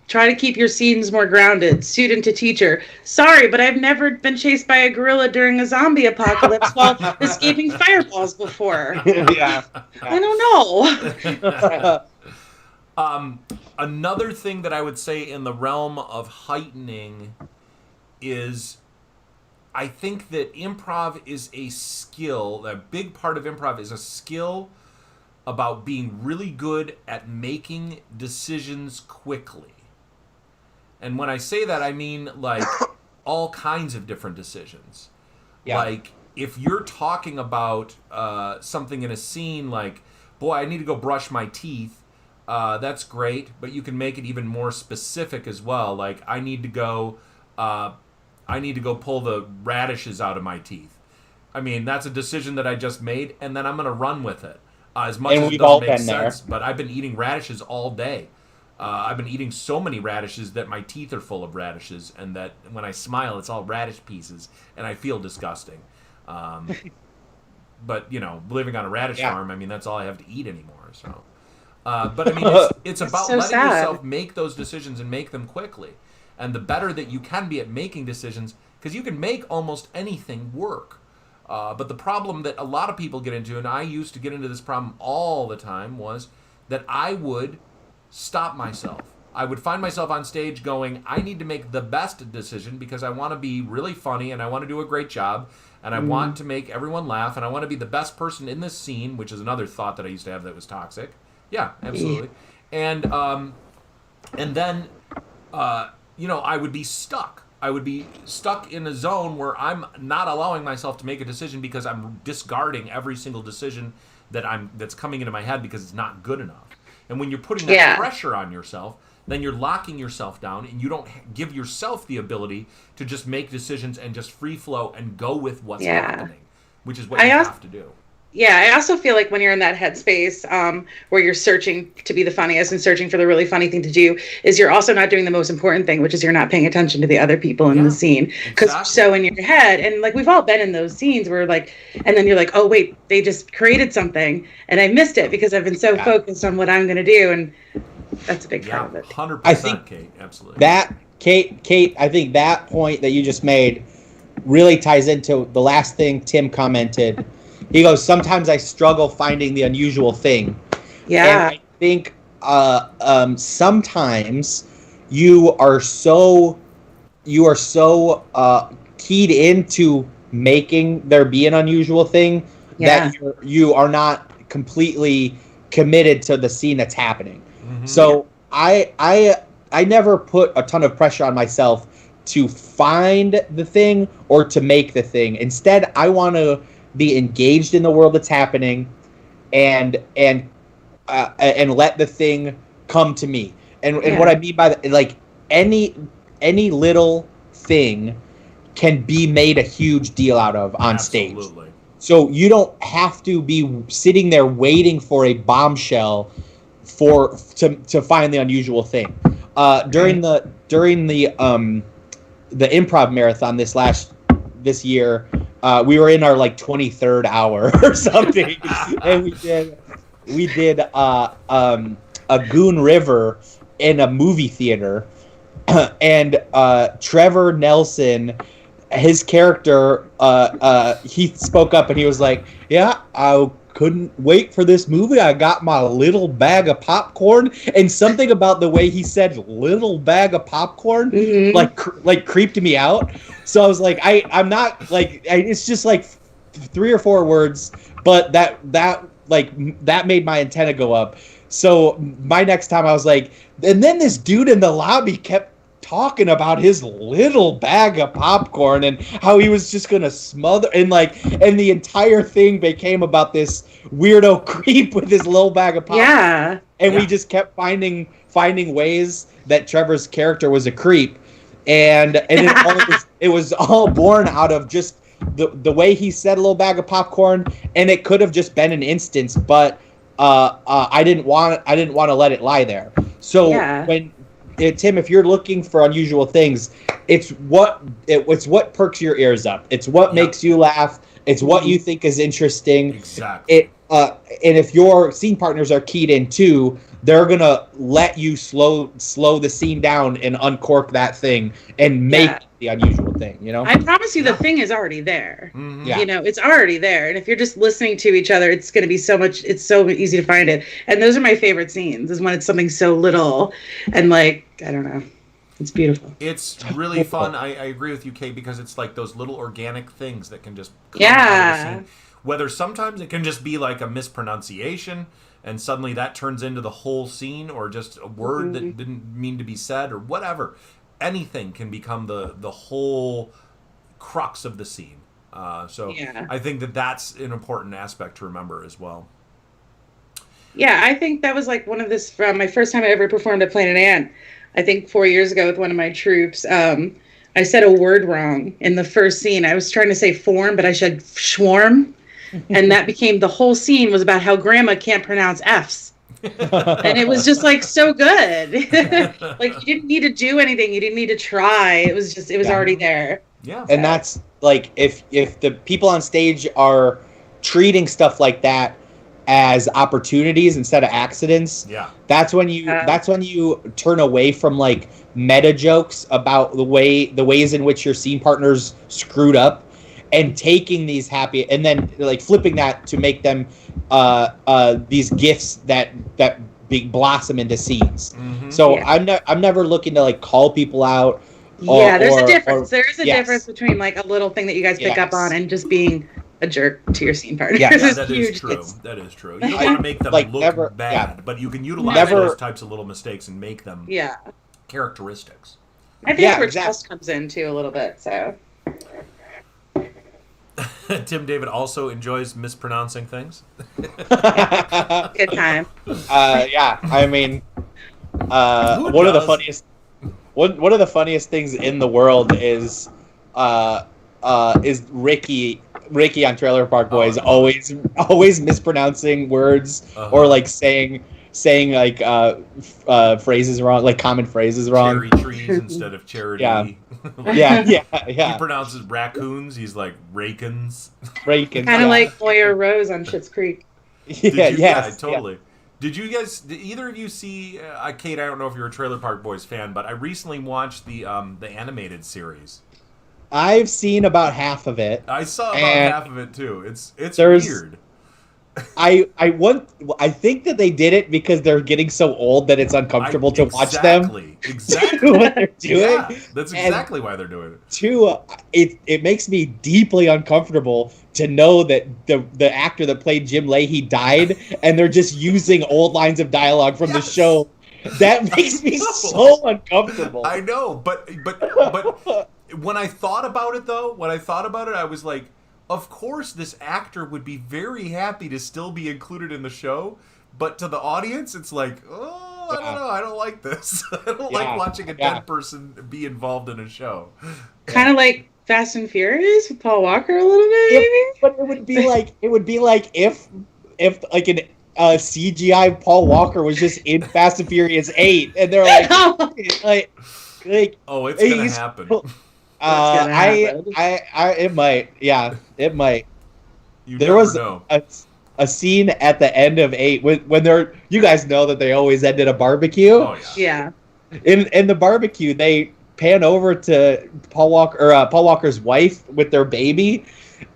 Try to keep your scenes more grounded. Student to teacher. Sorry, but I've never been chased by a gorilla during a zombie apocalypse while escaping fireballs before. Yeah. I don't know. Another thing that I would say in the realm of heightening is, I think that improv is a skill. A big part of improv is a skill about being really good at making decisions quickly. And when I say that, I mean like all kinds of different decisions. Yeah. Like if you're talking about something in a scene, like, boy, I need to go brush my teeth. That's great, but you can make it even more specific as well. Like I need to go pull the radishes out of my teeth. I mean, that's a decision that I just made, and then I'm going to run with it. As much as it doesn't make sense, but I've been eating radishes all day. I've been eating so many radishes that my teeth are full of radishes, and that when I smile, it's all radish pieces, and I feel disgusting. But, living on a radish farm, I mean, that's all I have to eat anymore. So, but I mean, it's about so letting yourself make those decisions and make them quickly. And the better that you can be at making decisions, because you can make almost anything work. But the problem that a lot of people get into, and I used to get into this problem all the time, was that I would stop myself. I would find myself on stage going, I need to make the best decision because I want to be really funny and I want to do a great job. and I want to make everyone laugh, and I want to be the best person in this scene, which is another thought that I used to have that was toxic. Yeah, absolutely. And then I would be stuck. I would be stuck in a zone where I'm not allowing myself to make a decision because I'm discarding every single decision that's coming into my head because it's not good enough. And when you're putting that pressure on yourself, then you're locking yourself down, and you don't give yourself the ability to just make decisions and just free flow and go with what's happening, which is what you have to do. Yeah, I also feel like when you're in that headspace where you're searching to be the funniest and searching for the really funny thing to do, is you're also not doing the most important thing, which is you're not paying attention to the other people in the scene. Because so in your head, and like we've all been in those scenes where like, and then you're like, oh wait, they just created something and I missed it because I've been so focused on what I'm going to do, and that's a big part of it. 100%, I think Kate, absolutely. Kate, I think that point that you just made really ties into the last thing Tim commented. He goes, sometimes I struggle finding the unusual thing. Yeah. And I think sometimes you are so keyed into making there be an unusual thing that you are not completely committed to the scene that's happening. Mm-hmm. So I never put a ton of pressure on myself to find the thing or to make the thing. Instead, I want to be engaged in the world that's happening, and let the thing come to me. And what I mean by that, like any little thing can be made a huge deal out of on stage. So you don't have to be sitting there waiting for a bombshell to find the unusual thing. During the improv marathon this year. We were in our like 23rd hour or something, and we did a Goon River in a movie theater, and Trevor Nelson, his character, he spoke up and he was like, "Yeah, I couldn't wait for this movie. I got my little bag of popcorn," and something about the way he said "little bag of popcorn" like creeped me out. So I was like, I'm not like, it's just like 3 or 4 words, but that made my antenna go up. So my next time I was like, and then this dude in the lobby kept talking about his little bag of popcorn and how he was just gonna smother, and the entire thing became about this weirdo creep with his little bag of popcorn. We just kept finding ways that Trevor's character was a creep. And it was all born out of just the way he said a little bag of popcorn, and it could have just been an instance, but I didn't want to let it lie there. So when Tim, if you're looking for unusual things, it's what perks your ears up. It's what makes you laugh. It's what you think is interesting. Exactly. And if your scene partners are keyed in too, they're gonna let you slow the scene down and uncork that thing and make the unusual thing. You know, I promise you, the thing is already there. Mm-hmm. Yeah. You know, it's already there, and if you're just listening to each other, it's gonna be so much. It's so easy to find it, and those are my favorite scenes. Is when it's something so little, and like I don't know, it's beautiful. It's really fun. I agree with you, Kate, because it's like those little organic things that can just come out of the scene. Whether sometimes it can just be like a mispronunciation, and suddenly that turns into the whole scene, or just a word that didn't mean to be said, or whatever. Anything can become the whole crux of the scene. I think that's an important aspect to remember as well. Yeah, I think that was like one of this from my first time I ever performed at Planet Ant. I think 4 years ago with one of my troops. I said a word wrong in the first scene. I was trying to say form, but I said schwarm. And that became the whole scene was about how grandma can't pronounce F's. And it was just like so good. Like you didn't need to do anything. You didn't need to try. It was already there. Yeah. And that's like if the people on stage are treating stuff like that as opportunities instead of accidents, that's when you turn away from like meta jokes about the ways in which your scene partners screwed up, and taking these happy and then like flipping that to make them these gifts that blossom into scenes. Mm-hmm. So I'm never looking to like call people out Yeah, there's a or- difference. There's a yes. difference between like a little thing that you guys pick up Yes. on and just being a jerk to your scene partners. Yeah. Yeah, It's that huge. is true. It's- That is true. You don't want to make them like, look never- bad, yeah. but you can utilize Never- those types of little mistakes and make them Yeah. characteristics. I think Yeah, that's where exactly. trust comes in too a little bit. So Tim David also enjoys mispronouncing things. good time. Yeah, I mean, Who one of the does? funniest one of the funniest things in the world is Ricky on Trailer Park Boys always mispronouncing words Uh-huh. or like saying like phrases wrong, like common phrases wrong. Cherry trees instead of charity. Yeah. Yeah. He pronounces raccoons. He's like rakins. Breaking. Kind of like Moyer Rose on Schitt's Creek. Yeah, Totally. Did either of you see, Kate, I don't know if you're a Trailer Park Boys fan, but I recently watched the animated series. I've seen about half of it. I saw about And half of it too. It's there's- weird. I think that they did it because they're getting so old that it's uncomfortable to watch them Exactly. do what they're doing. Yeah, that's And- exactly why they're doing it. Two, it makes me deeply uncomfortable to know that the actor that played Jim Leahy died, and they're just using old lines of dialogue from the Yes. show. That makes me so uncomfortable. I know, but when I thought about it, I was like, of course, this actor would be very happy to still be included in the show, but to the audience, it's like, oh, I don't know, I don't like this. I don't like watching a dead person be involved in a show. Kind of like Fast and Furious with Paul Walker a little bit, maybe. But it would be like if like an CGI Paul Walker was just in Fast and Furious 8, and they're like Oh, it's gonna he's- happen. gonna happen. It might, yeah, it might. You There never was know. a scene at the end of 8 when they're, you guys know that they always end at a barbecue. Oh yeah. Yeah. In the barbecue, they pan over to Paul Walker's wife with their baby,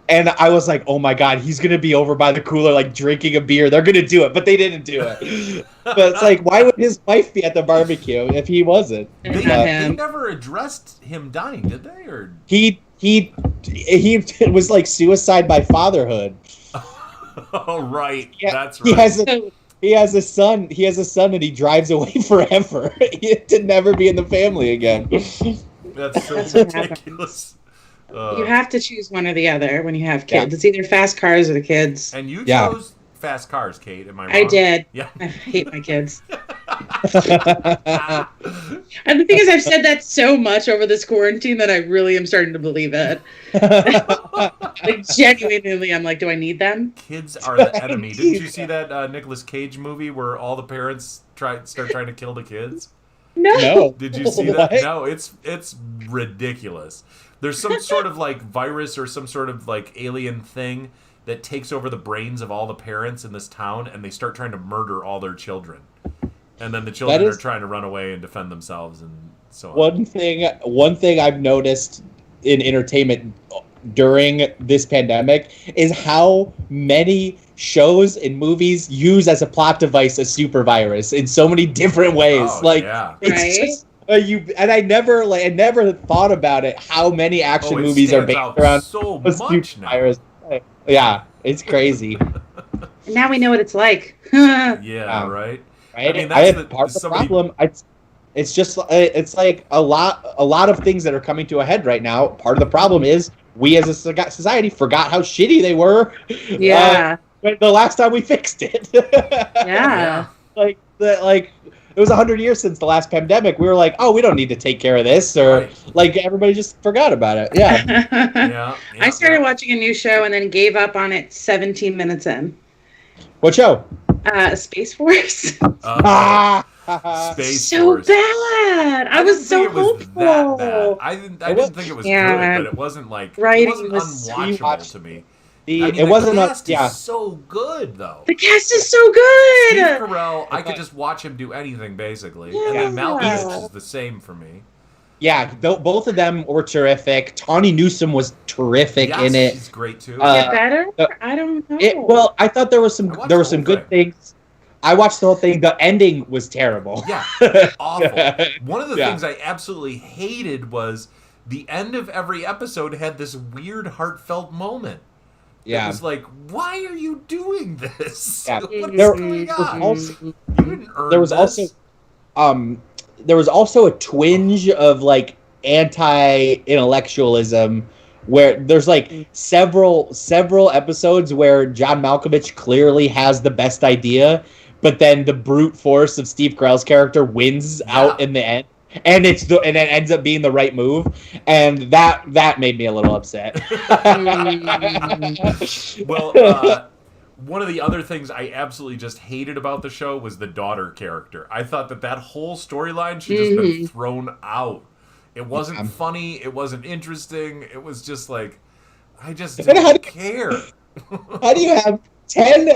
and I was like, oh my god, he's gonna be over by the cooler like drinking a beer. They're gonna do it, but they didn't do it. But it's like, why would his wife be at the barbecue if he wasn't? They, Not they him. never addressed him dying, did they? Or He was like suicide by fatherhood. oh right, Yeah, that's He right. has a son. He has a son, and he drives away forever to never be in the family again. That's so That's what ridiculous. You have to choose one or the other when you have kids. Yeah. It's either fast cars or the kids. And you Yeah. chose fast cars, Kate. Am I wrong? I did. Yeah. I hate my kids. And the thing is, I've said that so much over this quarantine that I really am starting to believe it. Like, genuinely, I'm like, do I need them? Kids are the enemy. Didn't you see that Nicolas Cage movie where all the parents start trying to kill the kids? No. Did you see that? What? No, it's ridiculous. There's some sort of like virus or some sort of like alien thing that takes over the brains of all the parents in this town, and they start trying to murder all their children. And then the children is- are trying to run away and defend themselves and so on. One thing I've noticed in entertainment during this pandemic is how many shows and movies use as a plot device a super virus in so many different ways. Oh, like yeah. it's Right? just I never thought about it. How many action Oh, it movies are stands based out around so a much super now. virus? Yeah, it's crazy. And now we know what it's like. Yeah, right. Right? I mean, that's part of the somebody- problem. It's just it's like a lot of things that are coming to a head right now. Part of the problem is we as a society forgot how shitty they were. Yeah. The last time we fixed it. Yeah. Like it was 100 years since the last pandemic. We were like, oh, we don't need to take care of this, or Right. like everybody just forgot about it. Yeah. Yeah. I started watching a new show and then gave up on it 17 minutes in. What show? Space Force. Space So Force. bad. I was so didn't think it was that bad. hopeful. I didn't think it was Yeah. good, but it wasn't like Writing it wasn't was- unwatchable to me. It wasn't the a cast yeah. is so good though. The cast is so Steve good. Carell, I could just watch him do anything basically, and Yeah. then Malkovich is the same for me. Yeah, both of them were terrific. Tawny Newsome was terrific Yes, in it. she's great too. Is it better? uh, I don't know. Well, I thought there were I watched some the whole good thing. things. I watched the whole thing. The ending was terrible. Yeah, awful. One of the Yeah. things I absolutely hated was the end of every episode had this weird, heartfelt moment. It Yeah. was like, why are you doing this? Yeah. What is There- going there was on? also- You didn't earn there was this. there was also a twinge of like anti-intellectualism where there's like several episodes where John Malkovich clearly has the best idea, but then the brute force of Steve Carell's character wins out in the end. And it ends up being the right move, and that made me a little upset. Well, one of the other things I absolutely just hated about the show was the daughter character. I thought that whole storyline should just been thrown out. It wasn't funny. It wasn't interesting. It was just like, I just didn't care. How do you have 10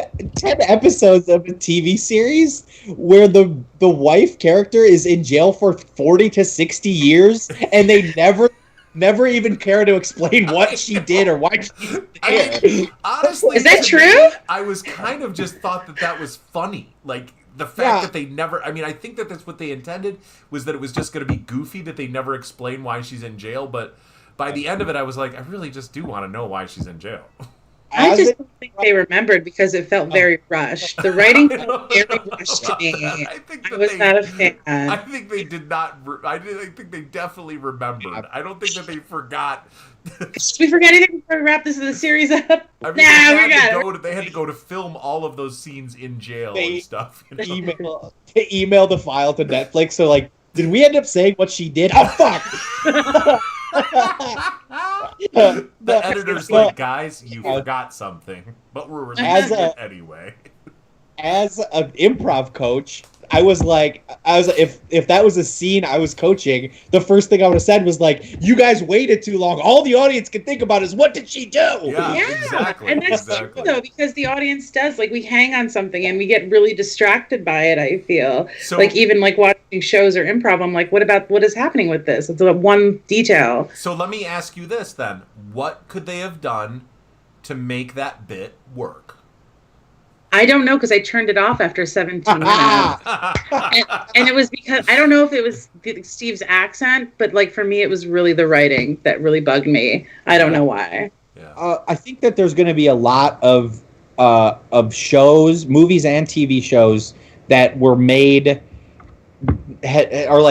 episodes of a TV series where the wife character is in jail for 40 to 60 years and they never even care to explain what she did or why she's there? I mean, honestly, Is that to true? me, I was kind of just thought that was funny. Like, the fact Yeah. that they never... I mean, I think that that's what they intended, was that it was just going to be goofy, that they never explain why she's in jail. But by the end of it, I was like, I really just do want to know why she's in jail. I As just it- don't think they remembered because it felt very rushed. The writing felt very rushed to me. I think I that was they... not a fan. I think they did not... I think they definitely remembered. I don't think that they forgot... We forget anything before we wrap this series up? I mean, we got it. they had to go to film all of those scenes in jail They- and stuff. You know? email the file to Netflix. So like, did we end up saying what she did? Oh fuck! The editor's like, guys, you forgot something, but we're As releasing a- it anyway. As an improv coach, I was if that was a scene I was coaching, the first thing I would have said was like, you guys waited too long. All the audience can think about is what did she do? Yeah, Yeah, exactly. and that's exactly. true though, because the audience does we hang on something and we get really distracted by it. I feel So, even watching shows or improv, I'm like, what is happening with this? It's a one detail. so let me ask you this then: what could they have done to make that bit work? I don't know because I turned it off after 17 minutes. And it was because I don't know if it was Steve's accent, but for me, it was really the writing that really bugged me. I don't know why. Yeah. I think that there's going to be a lot of shows, movies and TV shows that were made are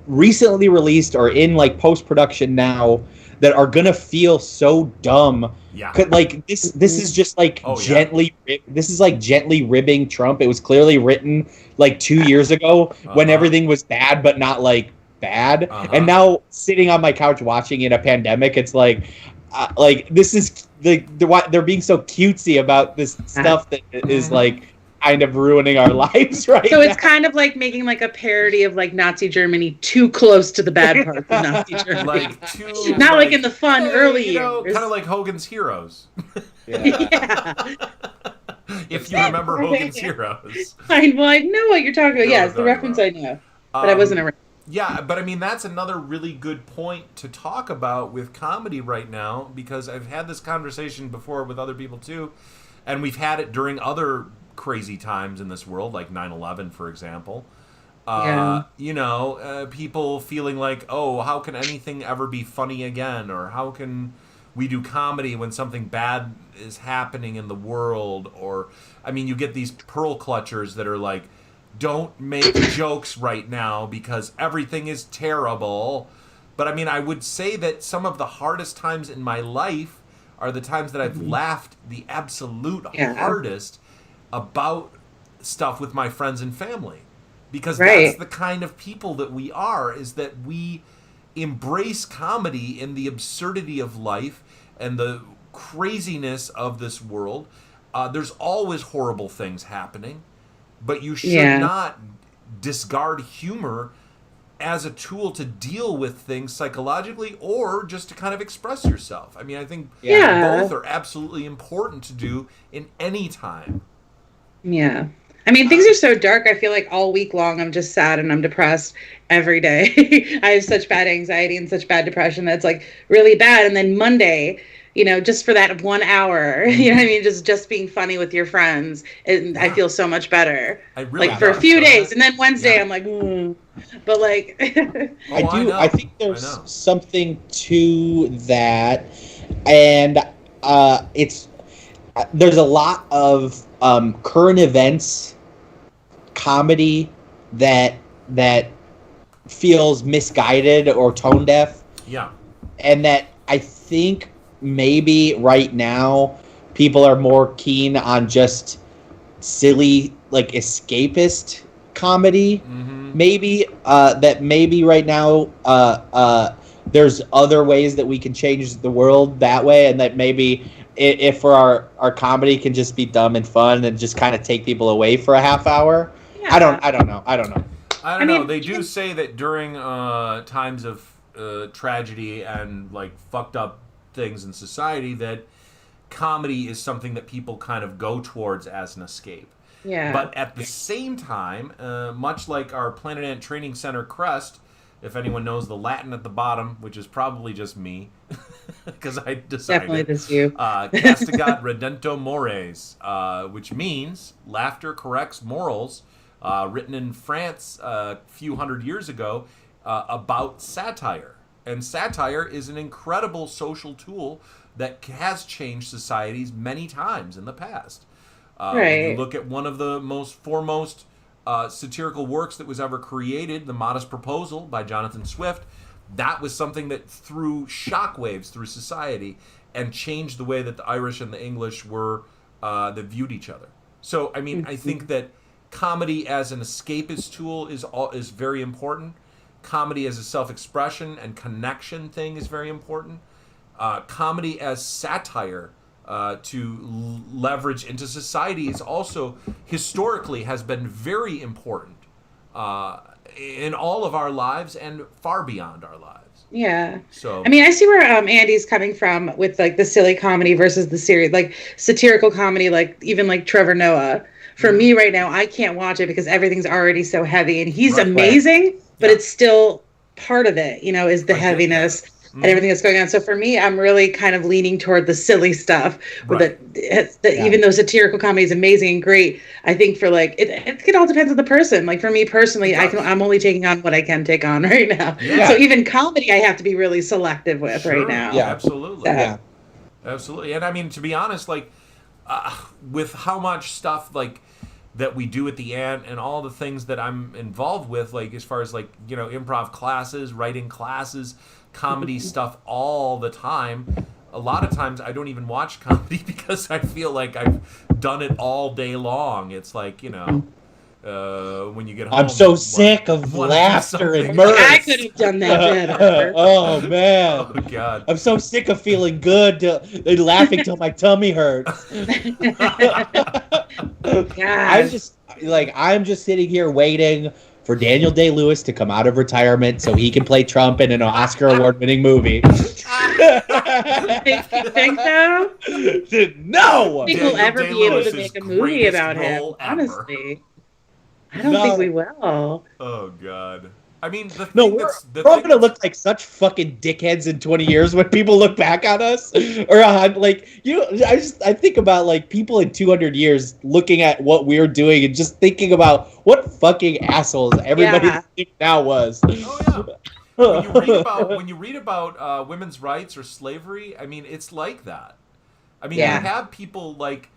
recently released or in post production now that are gonna feel so dumb. Yeah. This is just Oh, yeah. gently. This is gently ribbing Trump. It was clearly written 2 years ago when Uh-huh. everything was bad, but not bad. Uh-huh. And now sitting on my couch watching in a pandemic, it's this is they're being so cutesy about this stuff that is kind of ruining our lives right So now. it's kind of like making a parody of Nazi Germany too close to the bad parts of Nazi Germany. Too, Not in the fun early years. kind of like Hogan's Heroes. Yeah. If you remember Hogan's Heroes. I know what you're talking about. No, Yes, the no, reference no. I know. But I wasn't around. Yeah, but I mean, that's another really good point to talk about with comedy right now, because I've had this conversation before with other people too, and we've had it during other crazy times in this world, like 9/11, for example. People feeling like, oh, how can anything ever be funny again? Or how can we do comedy when something bad is happening in the world? Or, I mean, you get these pearl clutchers that are like, don't make jokes right now because everything is terrible. But I mean, I would say that some of the hardest times in my life are the times that I've laughed the absolute hardest about stuff with my friends and family. Because that's the kind of people that we are, is that we embrace comedy in the absurdity of life and the craziness of this world. There's always horrible things happening, but you should not discard humor as a tool to deal with things psychologically or just to kind of express yourself. I mean, I think both are absolutely important to do in any time. Yeah. I mean, things are so dark. I feel like all week long I'm just sad and I'm depressed every day. I have such bad anxiety and such bad depression that's really bad. And then Monday, just for that 1 hour, you know what I mean? Just being funny with your friends. And I feel so much better. I really for a few days. And then Wednesday, Yeah. I'm like, but like, I think there's something to that. And there's a lot of current events comedy that feels misguided or tone deaf. Yeah. And that I think maybe right now people are more keen on just silly, like, escapist comedy. Mm-hmm. Maybe maybe right now there's other ways that we can change the world that way, and that maybe if our comedy can just be dumb and fun and just kind of take people away for a half hour. Yeah. I don't know. I don't know. They do say that during times of tragedy and like fucked up things in society, that comedy is something that people kind of go towards as an escape. Yeah. But at the same time, much like our Planet Ant Training Center crest, if anyone knows the Latin at the bottom, which is probably just me, because I decided. Definitely just you. Castigat redento mores, which means laughter corrects morals, written in France a few hundred years ago about satire. And satire is an incredible social tool that has changed societies many times in the past. Right. When you look at one of the most foremost satirical works that was ever created, The Modest Proposal by Jonathan Swift, that was something that threw shockwaves through society and changed the way that the Irish and the English were that viewed each other. So, I mean, I think that comedy as an escapist tool is very important. Comedy as a self-expression and connection thing is very important. Comedy as satire to leverage into society is also historically has been very important in all of our lives and far beyond our lives. Yeah. So I mean, I see where Andy's coming from with like the silly comedy versus the serious, like satirical comedy, like even like Trevor Noah. For me right now, I can't watch it because everything's already so heavy, and he's amazing, but it's still part of it, is the heaviness and everything that's going on. So for me, I'm really kind of leaning toward the silly stuff. With even though satirical comedy is amazing and great, I think for like it all depends on the person. Like for me personally, I'm only taking on what I can take on right now. Yeah. So even comedy, I have to be really selective with right now. Yeah, absolutely. Yeah. Absolutely. And I mean, to be honest, like with how much stuff like that we do at the Ant and all the things that I'm involved with, like as far as like, improv classes, writing classes, comedy stuff all the time. A lot of times I don't even watch comedy because I feel like I've done it all day long. It's like, when you get home. I'm so sick of laughter and mirth. I could have done that better. Oh, man. Oh, God. I'm so sick of feeling good and laughing till my tummy hurts. I'm just sitting here waiting for Daniel Day-Lewis to come out of retirement so he can play Trump in an Oscar award-winning movie. You think so? No! I think we'll ever be able to make a movie about him, honestly. I don't think we will. Oh, God. I mean, we're going to look like such fucking dickheads in 20 years when people look back on us. Or I think about like people in 200 years looking at what we're doing and just thinking about what fucking assholes everybody now was. Oh, yeah. When you read about women's rights or slavery, I mean, it's like that. I mean, you have people like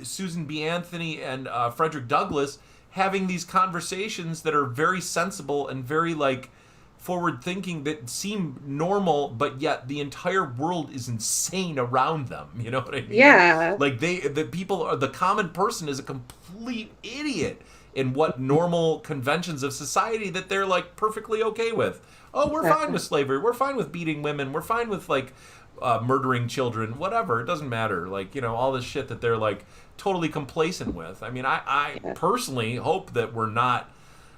Susan B. Anthony and Frederick Douglass having these conversations that are very sensible and very like forward thinking that seem normal, but yet the entire world is insane around them. You know what I mean? Yeah. Like the common person is a complete idiot in what normal conventions of society that they're like perfectly okay with. Oh, we're fine with slavery. We're fine with beating women. We're fine with like murdering children, whatever. It doesn't matter. Like, all this shit that they're like totally complacent with. I mean, I personally hope that we're not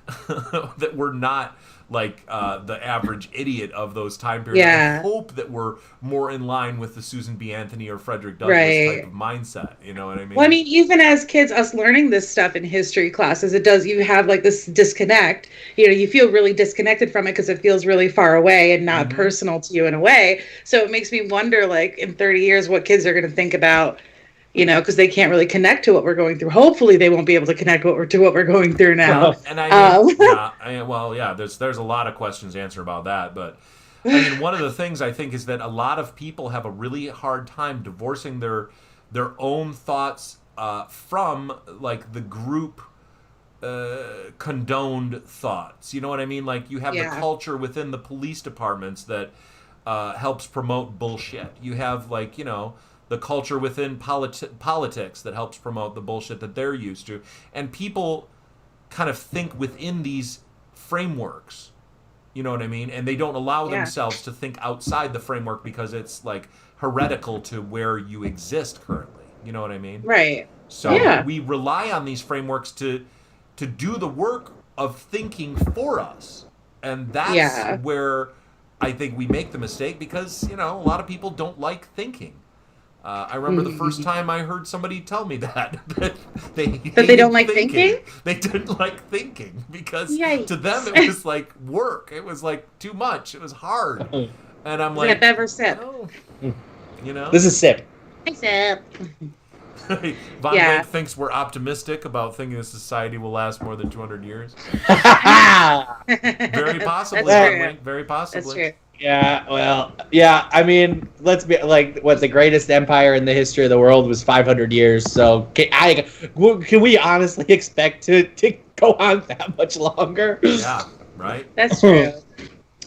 that we're not like the average idiot of those time periods. Yeah. I hope that we're more in line with the Susan B. Anthony or Frederick Douglass Right. type of mindset. You know what I mean? Well, I mean, even as kids, us learning this stuff in history classes, you have like this disconnect. You feel really disconnected from it because it feels really far away and not personal to you in a way. So it makes me wonder, like, in 30 years, what kids are going to think about, because they can't really connect to what we're going through. Hopefully, they won't be able to connect to what we're going through now. And I mean, there's a lot of questions to answer about that, but I mean, one of the things I think is that a lot of people have a really hard time divorcing their own thoughts from like the group condoned thoughts. You know what I mean? Like you have the culture within the police departments that helps promote bullshit. You have like the culture within politics that helps promote the bullshit that they're used to, and people kind of think within these frameworks. You know what I mean? And they don't allow themselves to think outside the framework because it's like heretical to where you exist currently. You know what I mean? Right. So we rely on these frameworks to do the work of thinking for us. And that's where I think we make the mistake because, a lot of people don't like thinking. I remember the first time I heard somebody tell me that they don't like thinking. They didn't like thinking because to them it was like work. It was like too much. It was hard. And I'm like, never sip. Oh. This is sip. I sip. Von Wink thinks we're optimistic about thinking the society will last more than 200 years. Very possibly, Von Wink. Very possibly. That's true. Yeah, well, yeah, I mean, let's be like, what the greatest empire in the history of the world was 500 years. So can we honestly expect to go on that much longer? Yeah, right. That's true.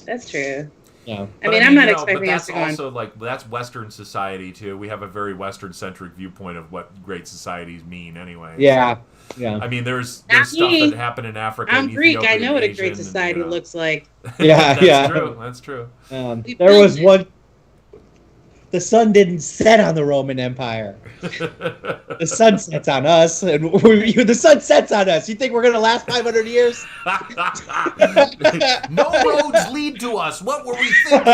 That's true. Yeah. I mean, I'm not expecting us to go on. But that's also like that's Western society too. We have a very Western-centric viewpoint of what great societies mean, anyway. Yeah. So, yeah. I mean, there's stuff that happened in Africa. I'm Greek. Ethiopia, I know what a Asian, great society looks like. Yeah, that's true. That's true. There was one. The sun didn't set on the Roman Empire. The sun sets on us, and the sun sets on us. You think we're gonna last 500 years? No roads lead to us. What were we thinking?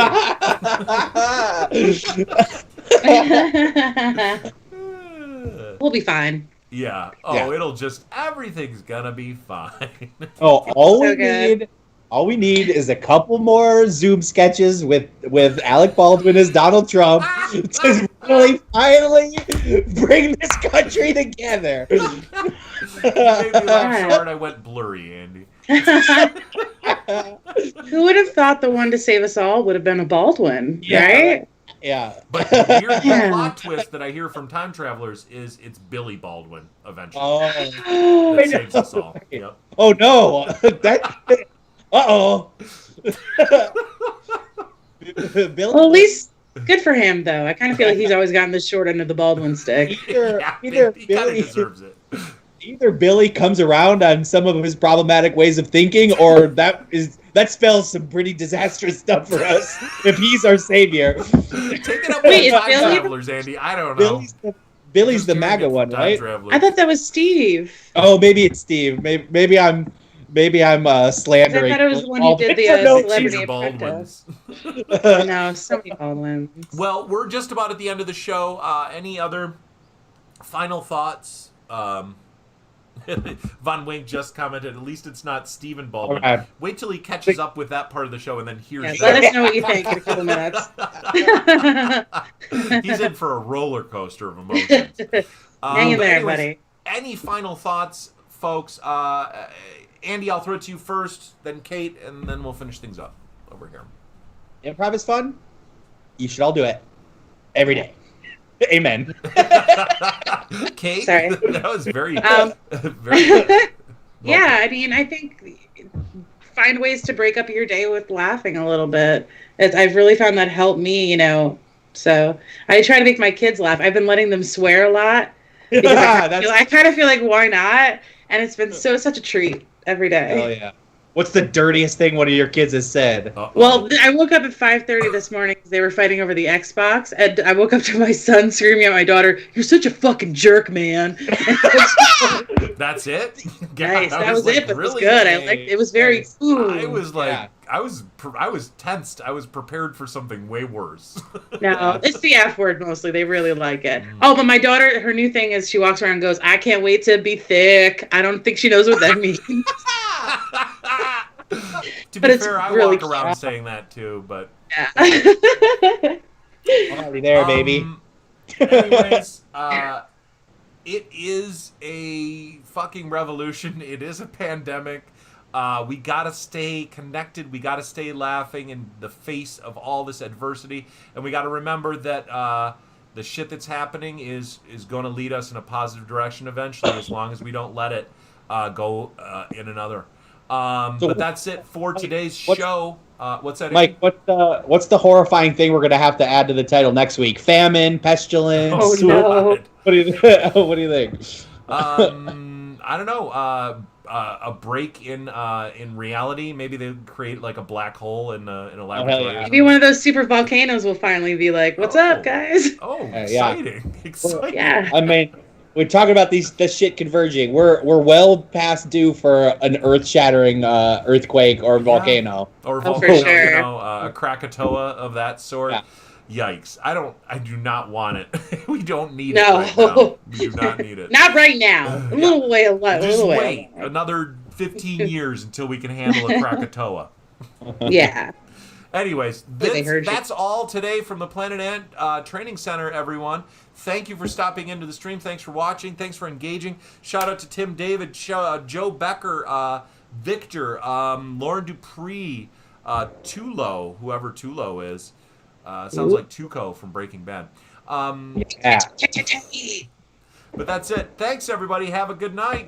We'll be fine. Yeah. Oh, it'll just everything's gonna be fine. Oh, all we need is a couple more Zoom sketches with Alec Baldwin as Donald Trump to really finally bring this country together. You made me laugh so hard I went blurry, Andy. Who would have thought the one to save us all would have been a Baldwin, right? Yeah. But the plot twist that I hear from time travelers is it's Billy Baldwin eventually. Oh, that saves us all. Yep. Oh no! Uh-oh. Billy, well, at least good for him, though. I kind of feel like he's always gotten the short end of the Baldwin stick. He kind of deserves it. Either Billy comes around on some of his problematic ways of thinking, or that spells some pretty disastrous stuff for us if he's our savior. Take it up with time travelers, Andy. I don't know. Billy's the MAGA one, right? I thought that was Steve. Oh, maybe it's Steve. Maybe I'm slandering. I thought it was the one who did the Celebrity Apprentice. No, so many Baldwins. Well, we're just about at the end of the show. Any other final thoughts? Von Wink just commented, at least it's not Stephen Baldwin. Right. Wait till he catches up with that part of the show and then hears let us know what you think in a couple minutes. He's in for a roller coaster of emotions. Hang in there, buddy. Any final thoughts, folks? Andy, I'll throw it to you first, then Kate, and then we'll finish things up over here. Improv is fun. You should all do it. Every day. Amen. Kate? Sorry. That was very, very yeah, I mean, I think find ways to break up your day with laughing a little bit. I've really found that helped me, So I try to make my kids laugh. I've been letting them swear a lot. Because I kind of feel like, why not? And it's been such a treat every day. Oh, yeah. What's the dirtiest thing one of your kids has said? Uh-oh. Well, I woke up at 5:30 this morning because they were fighting over the Xbox, and I woke up to my son screaming at my daughter, "You're such a fucking jerk, man!" That's it. Nice, that was like, it, but it was really? good. I liked. It was very. Nice. Ooh. I was like, Yeah. I was tensed. I was prepared for something way worse. No, it's the F word mostly. They really like it. Oh, but my daughter, her new thing is she walks around and goes, "I can't wait to be thick." I don't think she knows what that means. To But be it's fair, I really walk around cute. saying that too, but Yeah. Already there, baby. Anyways, it is a fucking revolution. It is a pandemic. We gotta stay connected. We gotta stay laughing in the face of all this adversity, and we gotta remember that the shit that's happening is going to lead us in a positive direction eventually, as long as we don't let it go in another. But that's it for today's show. What's that? Mike, what's the horrifying thing we're gonna have to add to the title next week? Famine, pestilence. Oh, no. What do you What do you think? I don't know. A break in reality. Maybe they create like a black hole in a laboratory. yeah. Maybe one of those super volcanoes will finally be like, "What's up, guys?" Oh, Yeah. exciting! Exciting. Yeah. I mean, we're talking about this shit converging. We're well past due for an earth-shattering earthquake or volcano. Or Oh, for volcano, sure. a Krakatoa of that sort. Yeah. Yikes! I do not want it. We don't need No. it right now. We do not need it. Not right now. A little way. A Just little way. wait another 15 years until we can handle a Krakatoa. Yeah. Anyways, They heard you. that's all today from the Planet Ant Training Center, everyone. Thank you for stopping into the stream. Thanks for watching. Thanks for engaging. Shout out to Tim David, Joe Becker, Victor, Lauren Dupree, Tulo, whoever Tulo is. Sounds like Tuco from Breaking Bad. Yeah. But that's it. Thanks, everybody. Have a good night.